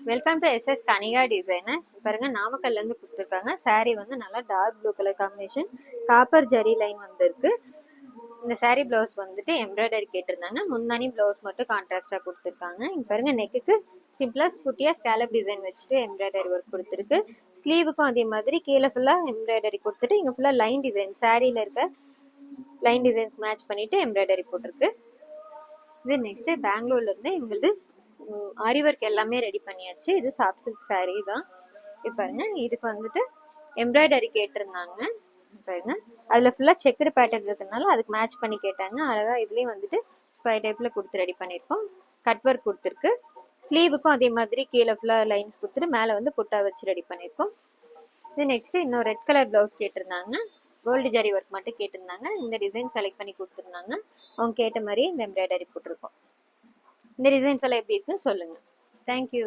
Welcome to SS Kanika designer. பாருங்க நாமக்கல்ல இருந்து கொடுத்துருக்காங்க. சாரீ வந்து நல்லா dark blue colour combination, copper zari line வந்திருக்கு. இந்த சாரீ பிளவுஸ் வந்துட்டு எம்ப்ராய்டரி கேட்டிருந்தாங்க. முந்தானி பிளவுஸ் மட்டும் கான்ட்ராஸ்டா கொடுத்துருக்காங்க. இங்க பாருங்க நெக்குக்கு சிம்பிளா குட்டியா ஸ்கேலப் டிசைன் வச்சுட்டு எம்ப்ராய்டரி ஒர்க் கொடுத்துருக்கு. ஸ்லீவுக்கும் அதே மாதிரி கீழே ஃபுல்லா எம்ப்ராய்டரி கொடுத்துட்டு இங்க ஃபுல்லா லைன் டிசைன் சாரீல இருக்க லைன் டிசைன்ஸ் மேட்ச் பண்ணிட்டு எம்ப்ராய்டரி போட்டிருக்கு. இது நெக்ஸ்ட் பெங்களூர்ல இருந்து எங்களுக்கு ஆரி ஒர்க் எல்லாமே ரெடி பண்ணியாச்சு. இது சாஃப்ட் சில்க் சாரீ தான். இப்போ பாருங்க இதுக்கு வந்துட்டு எம்ப்ராய்டரி கேட்டிருந்தாங்க. பாருங்க அதுல ஃபுல்லா செக்குடு பேட்டர்ன் இருக்கிறதுனால அதுக்கு மேட்ச் பண்ணி கேட்டாங்க. அழகா இதுலயும் வந்துட்டு ஸ்கொயர் டைப்ல கொடுத்து ரெடி பண்ணியிருக்கோம். கட் ஒர்க் கொடுத்துருக்கு. ஸ்லீவுக்கும் அதே மாதிரி கீழே ஃபுல்லா லைன்ஸ் கொடுத்துட்டு மேலே வந்து புட்டா வச்சு ரெடி பண்ணியிருக்கோம். இது நெக்ஸ்ட் இன்னும் ரெட் கலர் பிளவுஸ் கேட்டிருந்தாங்க. கோல்டு ஜரி ஒர்க் மட்டும் கேட்டிருந்தாங்க. இந்த டிசைன் செலக்ட் பண்ணி கொடுத்துருந்தாங்க. அவங்க கேட்ட மாதிரி இந்த எம்ப்ராய்டரி போட்டிருக்கோம். இந்த டிசைன்ஸ் எல்லாம் எப்படி இருக்குன்னு சொல்லுங்க. தேங்க்யூ.